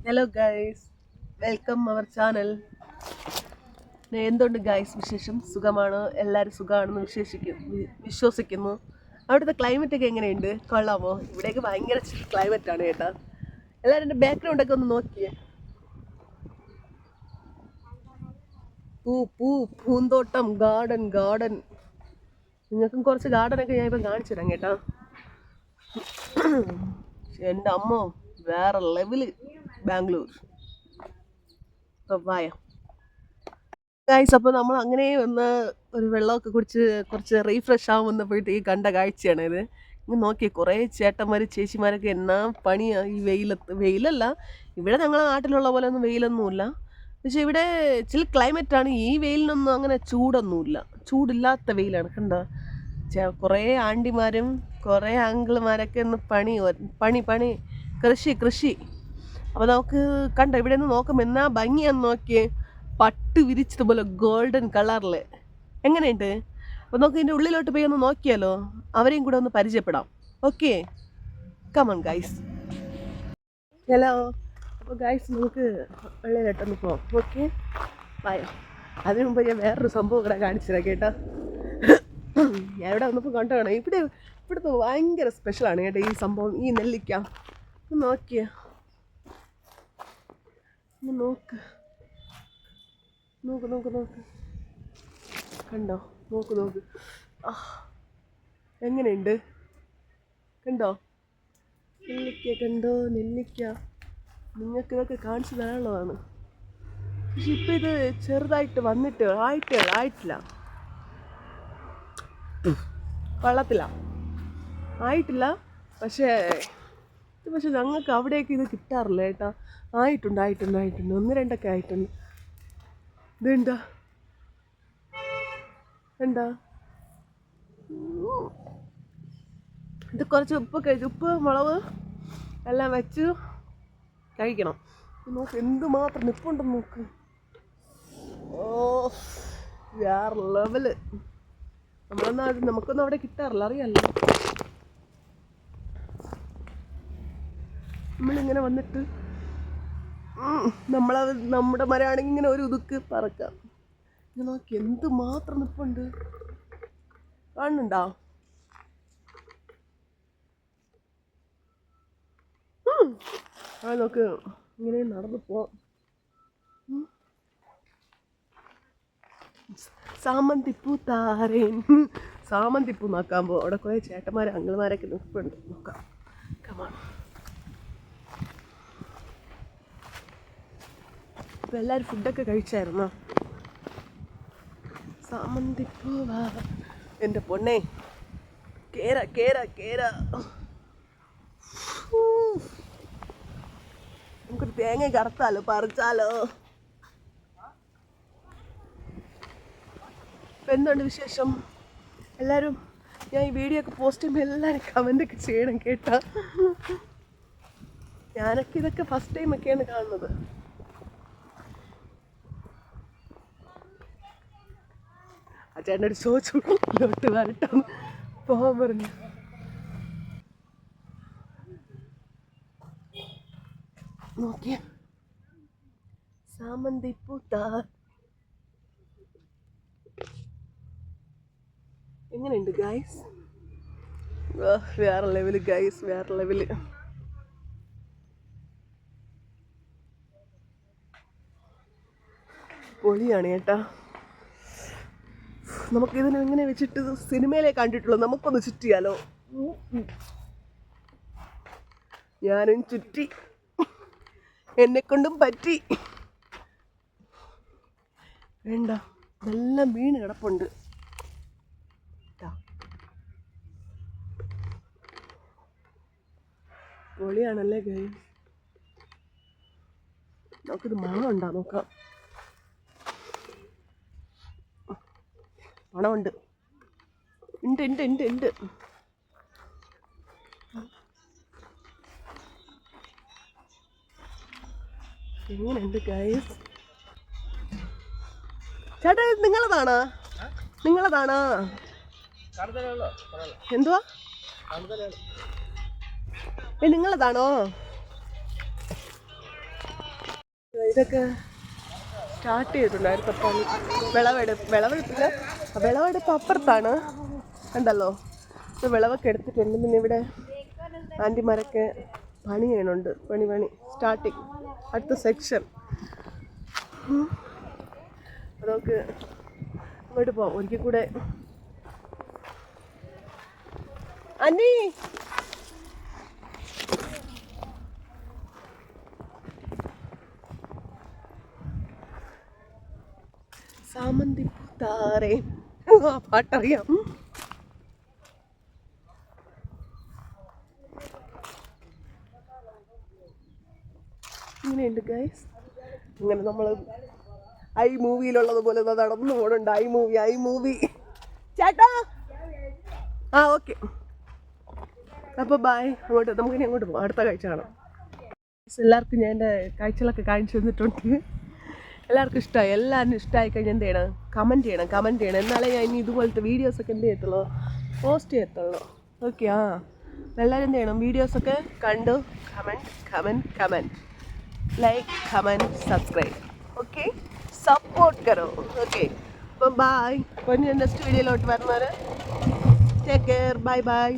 Hello guys, welcome our channel. എന്തുണ്ട് guys വിശേഷം? സുഖമാണോ? എല്ലാവരും സുഖമാണെന്ന് വിശ്വസിക്കുന്നു. അവിടുത്തെ ക്ലൈമറ്റ് ഒക്കെ എങ്ങനെയുണ്ട്? കൊള്ളാമോ? ഇവിടേക്ക് ഭയങ്കര ക്ലൈമറ്റ് ആണ് കേട്ടോ. എല്ലാവരും എൻ്റെ ബാക്ക്ഗ്രൗണ്ടൊക്കെ ഒന്ന് നോക്കിയേ. പൂന്തോട്ടം, ഗാർഡൻ. നിങ്ങൾക്കും കുറച്ച് ഗാർഡനൊക്കെ ഞാൻ ഇപ്പം കാണിച്ചു തരാം കേട്ടോ. എൻ്റെ അമ്മ വേറെ ലെവല് ബാംഗ്ലൂർ. പപ്പായ ഗൈസ്, അപ്പോൾ നമ്മൾ അങ്ങനെ ഒന്ന് ഒരു വെള്ളമൊക്കെ കുടിച്ച് കുറച്ച് റീഫ്രഷ് ആകാൻ വന്നപ്പോഴത്തേക്ക് കണ്ട കാഴ്ചയാണ് ഇത്. ഇങ്ങനെ നോക്കി കുറേ ചേട്ടന്മാർ ചേച്ചിമാരൊക്കെ എന്നാ പണിയാണ് ഈ വെയിലല്ല, ഇവിടെ ഞങ്ങളുടെ നാട്ടിലുള്ള പോലെ ഒന്നും വെയിലൊന്നുമില്ല. പക്ഷെ ഇവിടെ ചില ക്ലൈമറ്റാണ്. ഈ വെയിലിനൊന്നും അങ്ങനെ ചൂടൊന്നുമില്ല, ചൂടില്ലാത്ത വെയിലാണ്. കണ്ടോ, കുറേ ആൻറ്റിമാരും കുറേ അങ്കിൾമാരൊക്കെ ഒന്ന് പണി കൃഷി. അപ്പോൾ നമുക്ക് കണ്ടോ, ഇവിടെ നിന്ന് നോക്കുമ്പോൾ എന്നാ ഭംഗിയാന്ന് നോക്കിയേ. പട്ട് വിരിച്ചതുപോലെ ഗോൾഡൻ കളറിൽ എങ്ങനെയുണ്ട്? അപ്പോൾ നമുക്ക് ഇതിൻ്റെ ഉള്ളിലോട്ട് പോയി ഒന്ന് നോക്കിയാലോ, അവരെയും കൂടെ ഒന്ന് പരിചയപ്പെടാം. Okay, come on guys. ഹലോ. അപ്പോൾ ഗൈസ്, നമുക്ക് ഉള്ളിലോട്ടൊന്ന് പോവാം. ഓക്കെ, ബായോ. അതിനു മുമ്പ് ഞാൻ വേറൊരു സംഭവം കൂടെ കാണിച്ചു തരാം കേട്ടോ. ഞാൻ ഇവിടെ വന്നപ്പോൾ കണ്ടതാണ്, ഇവിടുത്തെ ഭയങ്കര സ്പെഷ്യലാണ് കേട്ടോ ഈ സംഭവം. ഈ നെല്ലിക്ക നോക്കിയ നോക്ക് കണ്ടോ, നോക്ക് എങ്ങനെയുണ്ട്? കണ്ടോ നെല്ലിക്ക നിങ്ങൾക്ക് ഇതൊക്കെ കാണിച്ചു തരാനുള്ളതാണ്. പക്ഷെ ഇപ്പം ഇത് ചെറുതായിട്ട് വന്നിട്ട് ആയിട്ടില്ല, ആയിട്ടില്ല. പക്ഷേ ഞങ്ങൾക്ക് അവിടേക്ക് ഇത് കിട്ടാറില്ല കേട്ടോ. ആയിട്ടുണ്ട്, ഒന്ന് രണ്ടൊക്കെ ആയിട്ടുണ്ട്. എന്താ ഇത്? കുറച്ച് ഉപ്പ് മുളക് എല്ലാം വെച്ച് കഴിക്കണം. നോക്ക് എന്തുമാത്രം നിപ്പുണ്ടെന്ന് നോക്ക്. ഓ, വേറെ ലെവല്. നമുക്കൊന്നും അവിടെ കിട്ടാറില്ല, അറിയാമല്ലോ. നമ്മളിങ്ങനെ വന്നിട്ട് നമ്മുടെ മരമാണെങ്കിൽ ഇങ്ങനെ ഒരു ഉതുക്ക് പറക്കാം. ഇങ്ങനെ നോക്കി എന്തുമാത്രം നിപ്പുണ്ട്, കാണുന്നുണ്ടോ? നോക്ക്, ഇങ്ങനെ നടന്നു പോവാം. സാമന്തിപ്പൂ നോക്കാൻ പോവാം. അവിടെ കുറേ ചേട്ടന്മാരെ അങ്കിൾമാരൊക്കെ നിൽപ്പുണ്ട്, നോക്കാം. കമാ. അപ്പോൾ എല്ലാവരും ഫുഡൊക്കെ കഴിച്ചായിരുന്നോ? സാമന്തിപ്പൂവാ എൻ്റെ പൊണ്ണേ. കേര നമുക്കൊരു തേങ്ങ കറുത്താലോ, പറിച്ചാലോ. ഇപ്പം എന്തുണ്ട് വിശേഷം എല്ലാവരും? ഞാൻ ഈ വീഡിയോ ഒക്കെ പോസ്റ്റ് ചെയ്യുമ്പോൾ എല്ലാവരും കമൻ്റൊക്കെ ചെയ്യണം കേട്ടോ. ഞാനൊക്കെ ഇതൊക്കെ ഫസ്റ്റ് ടൈമൊക്കെയാണ് കാണുന്നത്. ആ ചേട്ടനോട് ചോദിച്ചു ലോട്ട് വരട്ടാന്ന് പോകാൻ പറഞ്ഞു. നോക്കിയ സാമന്തിപ്പൂത്താ എങ്ങനെയുണ്ട് ഗൈസ്? വേറെ ലെവല് ഗൈസ്, വേറെ ലെവല്. പൊളിയാണ് കേട്ടാ. നമുക്കിതിനെ ഇങ്ങനെ വെച്ചിട്ട് സിനിമയിലേ കണ്ടിട്ടുള്ളൂ. നമുക്കൊന്ന് ചുറ്റിയാലോ? ഞാനും ചുറ്റി, എന്നെക്കൊണ്ടും പറ്റി. വേണ്ട, നല്ല മീൻ കിടപ്പുണ്ട്. പൊളിയാണല്ലേ ഗൈസ്. നമുക്കിത് മണമുണ്ടോ നോക്കാം. മണമുണ്ട്, ഉണ്ട്. എങ്ങനെയുണ്ട് ഗൈസ്? ചേട്ടാ, ഇത് നിങ്ങളതാണോ? എന്തുവാ? നിങ്ങളതാണോ? ഇതൊക്കെ സ്റ്റാർട്ട് ചെയ്തിട്ടുണ്ടായിരുന്നു പണി. വിളവെടുപ്പില്ല, വിളവെടുപ്പ് അപ്പുറത്താണ് ഉണ്ടല്ലോ. ഇപ്പോൾ വിളവൊക്കെ എടുത്തിട്ടുണ്ട്. പിന്നെ ഇവിടെ ആൻറ്റിമാരൊക്കെ പണി ചെയ്യണുണ്ട്. പണി സ്റ്റാർട്ടിങ് അടുത്ത സെക്ഷൻ. അതൊക്കെ അങ്ങോട്ട് പോവാം ഒരിക്കൽ കൂടെ. അന്നി സാമന്തി പൂത്താറേ പാട്ടറിയാം. ഇങ്ങനെയുണ്ട് ഗൈസ്. ഇങ്ങനെ നമ്മൾ ഐ മൂവിയിലുള്ളത് പോലെ നടന്നു പോകണുണ്ട്. ഐ മൂവി ചേട്ടാ. ആ ഓക്കെ, അപ്പോൾ ബൈ. നമുക്കിനി അങ്ങോട്ട് പോകാം. അടുത്ത കാഴ്ച കാണാം. എല്ലാവർക്കും ഞാൻ എൻ്റെ കാഴ്ചകളൊക്കെ കാണിച്ചു തന്നിട്ടുണ്ട്. എല്ലാവർക്കും ഇഷ്ടമായി. എല്ലാവരും ഇഷ്ടമായി കഴിഞ്ഞാൽ എന്ത് ചെയ്യണം? കമൻറ്റ് ചെയ്യണം. എന്നാലേ ഞാൻ ഇനി ഇതുപോലത്തെ വീഡിയോസൊക്കെ എന്ത് ചെയ്യത്തുള്ളൂ, പോസ്റ്റ് ചെയ്യത്തുള്ളൂ. ഓക്കെ. എല്ലാവരും എന്ത് ചെയ്യണം? വീഡിയോസൊക്കെ കണ്ടു comment like comment subscribe. Okay, support കരോ. ഓക്കെ, അപ്പം ബായ്. അപ്പോൾ ഞാൻ നെക്സ്റ്റ് വീഡിയോയിലോട്ട് വരുന്നവരെ ടേക്ക് കെയർ. ബൈ.